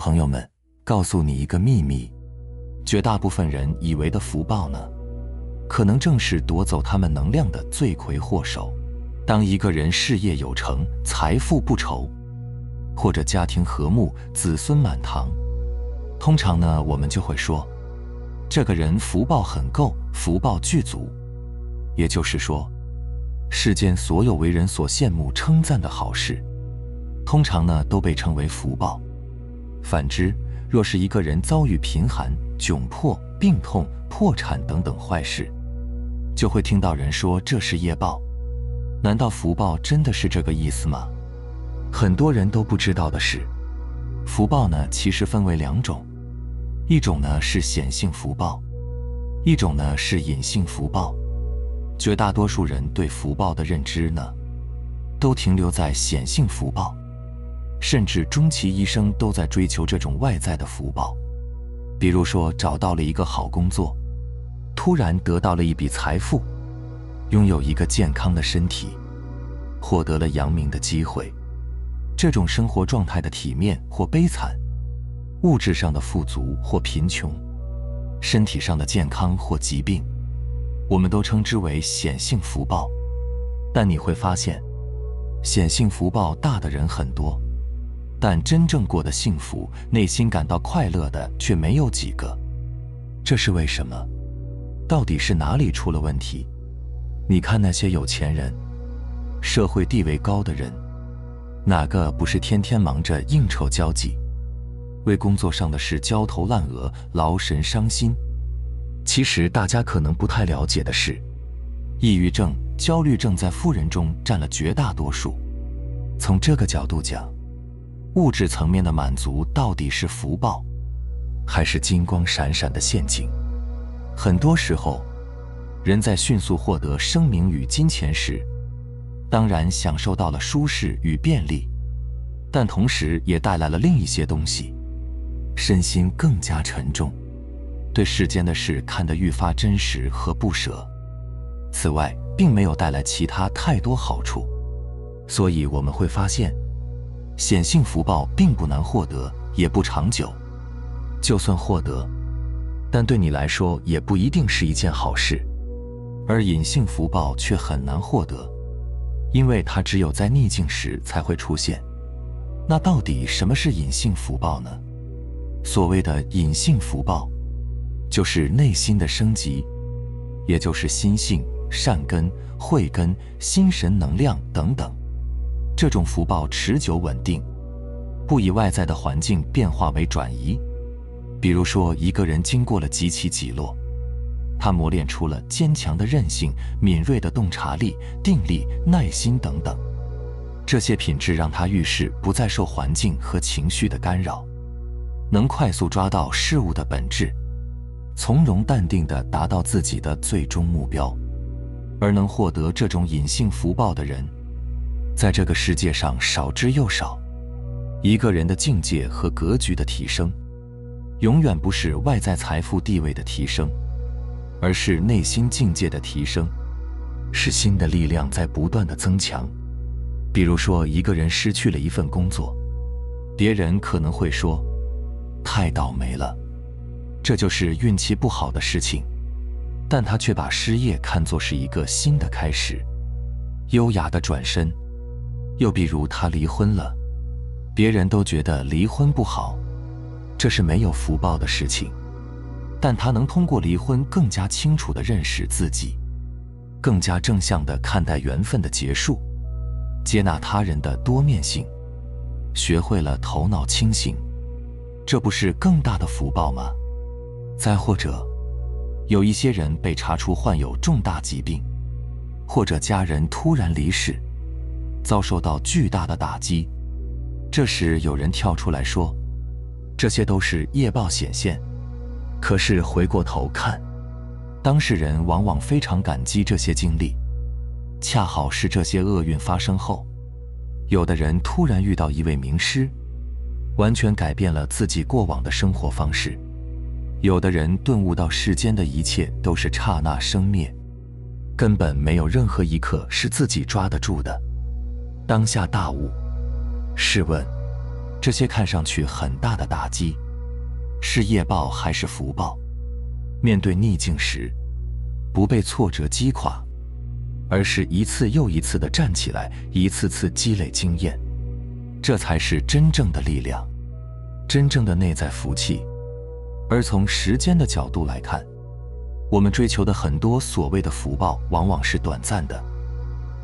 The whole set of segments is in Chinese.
朋友们，告诉你一个秘密，绝大部分人以为的福报呢，可能正是夺走他们能量的罪魁祸首。当一个人事业有成，财富不愁，或者家庭和睦，子孙满堂，通常呢，我们就会说，这个人福报很够，福报具足。也就是说，世间所有为人所羡慕称赞的好事，通常呢都被称为福报。反之，若是一个人遭遇贫寒、窘迫、病痛、破产等等坏事，就会听到人说这是业报。难道福报真的是这个意思吗？很多人都不知道的是，福报呢其实分为两种，一种呢是显性福报，一种呢是隐性福报。绝大多数人对福报的认知呢，都停留在显性福报，甚至终其一生都在追求这种外在的福报。比如说找到了一个好工作，突然得到了一笔财富，拥有一个健康的身体，获得了扬名的机会。这种生活状态的体面或悲惨，物质上的富足或贫穷，身体上的健康或疾病，我们都称之为显性福报。但你会发现，显性福报大的人很多，但真正过得幸福、内心感到快乐的却没有几个。这是为什么？到底是哪里出了问题？你看那些有钱人，社会地位高的人，哪个不是天天忙着应酬交际，为工作上的事焦头烂额、劳神伤心？其实大家可能不太了解的是，抑郁症、焦虑症在富人中占了绝大多数。从这个角度讲，物质层面的满足到底是福报，还是金光闪闪的陷阱？很多时候，人在迅速获得声名与金钱时，当然享受到了舒适与便利，但同时也带来了另一些东西，身心更加沉重，对世间的事看得愈发真实和不舍。此外，并没有带来其他太多好处。所以我们会发现，显性福报并不难获得，也不长久。就算获得，但对你来说也不一定是一件好事。而隐性福报却很难获得，因为它只有在逆境时才会出现。那到底什么是隐性福报呢？所谓的隐性福报，就是内心的升级，也就是心性、善根、慧根、心神能量等等。这种福报持久稳定，不以外在的环境变化为转移。比如说，一个人经过了几起几落，他磨练出了坚强的韧性、敏锐的洞察力、定力、耐心等等。这些品质让他遇事不再受环境和情绪的干扰，能快速抓到事物的本质，从容淡定地达到自己的最终目标。而能获得这种隐性福报的人，在这个世界上少之又少。一个人的境界和格局的提升，永远不是外在财富地位的提升，而是内心境界的提升，是心的力量在不断的增强。比如说，一个人失去了一份工作，别人可能会说，太倒霉了，这就是运气不好的事情，但他却把失业看作是一个新的开始，优雅的转身。又比如他离婚了，别人都觉得离婚不好，这是没有福报的事情，但他能通过离婚更加清楚地认识自己，更加正向地看待缘分的结束，接纳他人的多面性，学会了头脑清醒，这不是更大的福报吗？再或者，有一些人被查出患有重大疾病，或者家人突然离世，遭受到巨大的打击，这时有人跳出来说，这些都是业报显现。可是回过头看，当事人往往非常感激这些经历，恰好是这些厄运发生后，有的人突然遇到一位名师，完全改变了自己过往的生活方式；有的人顿悟到世间的一切都是刹那生灭，根本没有任何一刻是自己抓得住的。当下大悟。试问，这些看上去很大的打击，是业报还是福报？面对逆境时，不被挫折击垮，而是一次又一次地站起来，一次次积累经验，这才是真正的力量，真正的内在福气。而从时间的角度来看，我们追求的很多所谓的福报往往是短暂的，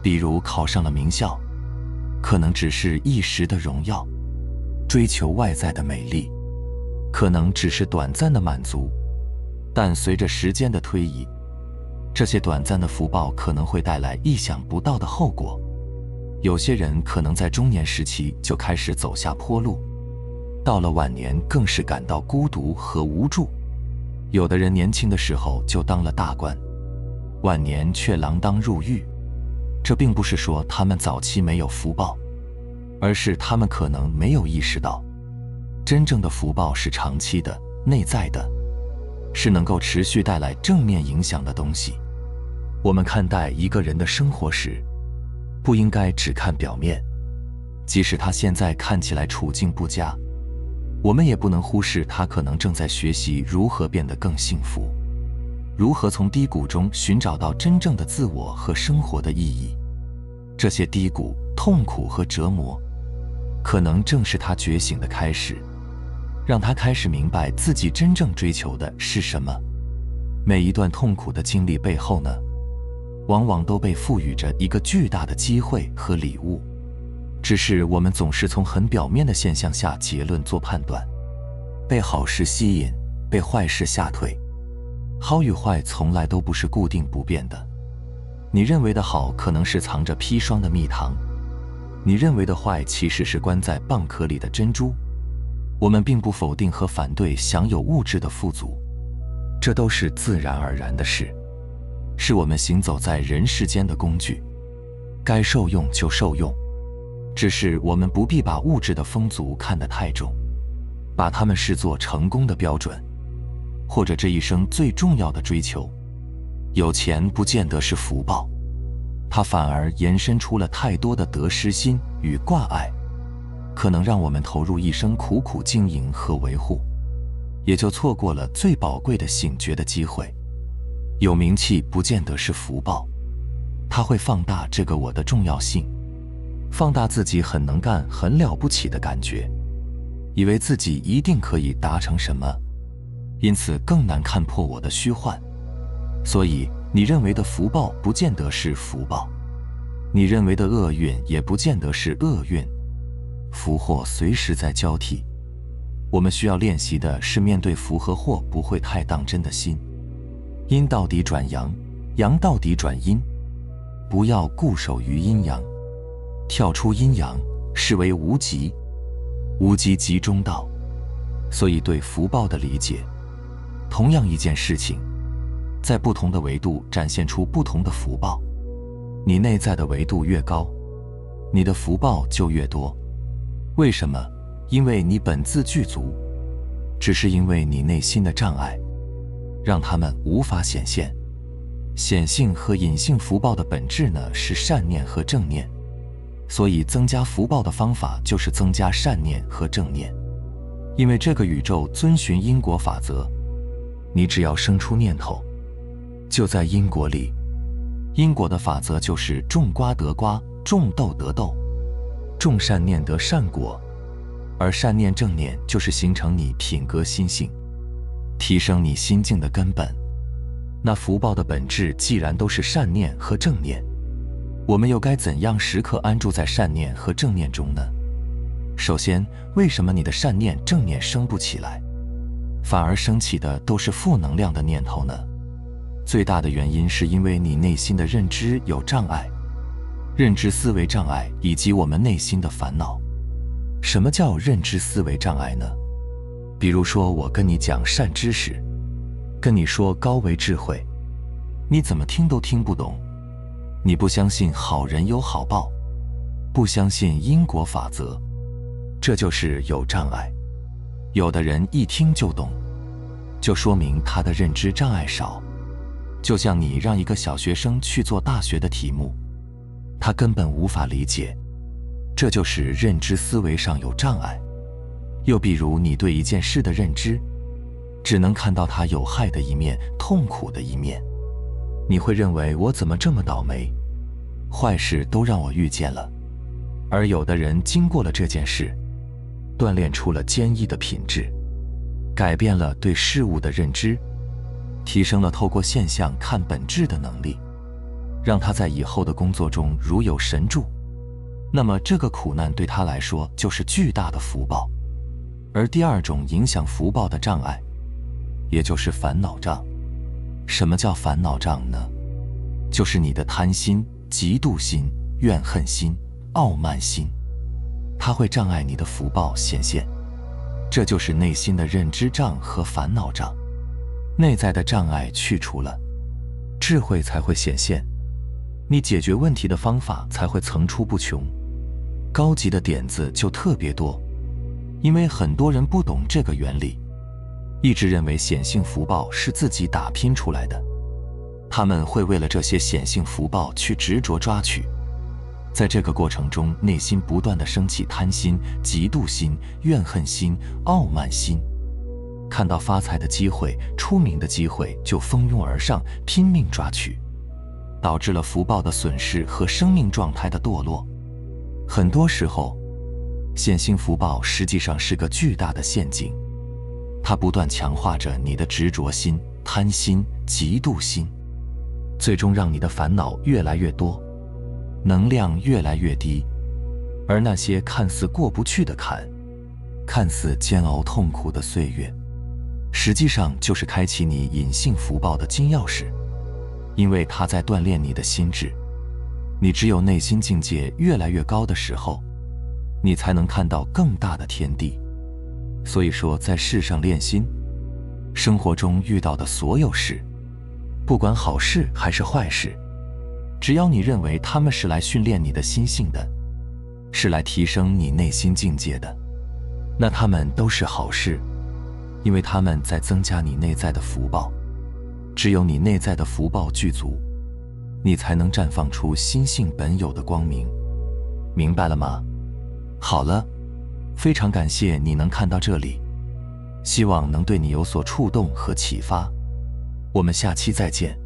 比如考上了名校，可能只是一时的荣耀；追求外在的美丽，可能只是短暂的满足。但随着时间的推移，这些短暂的福报可能会带来意想不到的后果。有些人可能在中年时期就开始走下坡路，到了晚年更是感到孤独和无助。有的人年轻的时候就当了大官，晚年却锒铛入狱。这并不是说他们早期没有福报，而是他们可能没有意识到，真正的福报是长期的、内在的，是能够持续带来正面影响的东西。我们看待一个人的生活时，不应该只看表面，即使他现在看起来处境不佳，我们也不能忽视他可能正在学习如何变得更幸福，如何从低谷中寻找到真正的自我和生活的意义。这些低谷、痛苦和折磨，可能正是他觉醒的开始，让他开始明白自己真正追求的是什么。每一段痛苦的经历背后呢，往往都被赋予着一个巨大的机会和礼物，只是我们总是从很表面的现象下结论做判断，被好事吸引，被坏事吓退。好与坏从来都不是固定不变的，你认为的好可能是藏着砒霜的蜜糖，你认为的坏其实是关在蚌壳里的珍珠。我们并不否定和反对享有物质的富足，这都是自然而然的事，是我们行走在人世间的工具，该受用就受用。只是我们不必把物质的丰足看得太重，把它们视作成功的标准，或者这一生最重要的追求。有钱不见得是福报，它反而延伸出了太多的得失心与挂碍，可能让我们投入一生苦苦经营和维护，也就错过了最宝贵的醒觉的机会。有名气不见得是福报，它会放大这个我的重要性，放大自己很能干、很了不起的感觉，以为自己一定可以达成什么，因此更难看破我的虚幻。所以你认为的福报不见得是福报，你认为的厄运也不见得是厄运，福祸随时在交替。我们需要练习的是面对福和祸不会太当真的心，阴到底转阳，阳到底转阴，不要固守于阴阳，跳出阴阳，视为无极，无极即中道。所以对福报的理解，同样一件事情，在不同的维度展现出不同的福报。你内在的维度越高，你的福报就越多。为什么？因为你本自具足，只是因为你内心的障碍，让它们无法显现。显性和隐性福报的本质呢，是善念和正念，所以增加福报的方法就是增加善念和正念。因为这个宇宙遵循因果法则，你只要生出念头，就在因果里。因果的法则就是种瓜得瓜，种豆得豆，种善念得善果，而善念正念就是形成你品格心性，提升你心境的根本。那福报的本质既然都是善念和正念，我们又该怎样时刻安住在善念和正念中呢？首先，为什么你的善念正念升不起来，反而升起的都是负能量的念头呢？最大的原因是因为你内心的认知有障碍，认知思维障碍以及我们内心的烦恼。什么叫认知思维障碍呢？比如说我跟你讲善知识，跟你说高维智慧，你怎么听都听不懂。你不相信好人有好报，不相信因果法则，这就是有障碍。有的人一听就懂，就说明他的认知障碍少。就像你让一个小学生去做大学的题目，他根本无法理解，这就是认知思维上有障碍。又比如你对一件事的认知，只能看到它有害的一面、痛苦的一面，你会认为我怎么这么倒霉，坏事都让我遇见了。而有的人经过了这件事，锻炼出了坚毅的品质，改变了对事物的认知，提升了透过现象看本质的能力，让他在以后的工作中如有神助。那么这个苦难对他来说就是巨大的福报。而第二种影响福报的障碍，也就是烦恼障。什么叫烦恼障呢？就是你的贪心、嫉妒心、怨恨心、傲慢心，它会障碍你的福报显现。这就是内心的认知障和烦恼障。内在的障碍去除了，智慧才会显现，你解决问题的方法才会层出不穷，高级的点子就特别多。因为很多人不懂这个原理，一直认为显性福报是自己打拼出来的，他们会为了这些显性福报去执着抓取，在这个过程中内心不断地升起贪心、嫉妒心、怨恨心、傲慢心，看到发财的机会、出名的机会就蜂拥而上，拼命抓取，导致了福报的损失和生命状态的堕落。很多时候，显性福报实际上是个巨大的陷阱，它不断强化着你的执着心、贪心、嫉妒心，最终让你的烦恼越来越多，能量越来越低。而那些看似过不去的坎，看似煎熬痛苦的岁月，实际上就是开启你隐性福报的金钥匙，因为它在锻炼你的心智。你只有内心境界越来越高的时候，你才能看到更大的天地。所以说，在世上练心，生活中遇到的所有事，不管好事还是坏事，只要你认为他们是来训练你的心性的，是来提升你内心境界的，那他们都是好事，因为他们在增加你内在的福报。只有你内在的福报具足，你才能绽放出心性本有的光明。明白了吗？好了，非常感谢你能看到这里，希望能对你有所触动和启发。我们下期再见。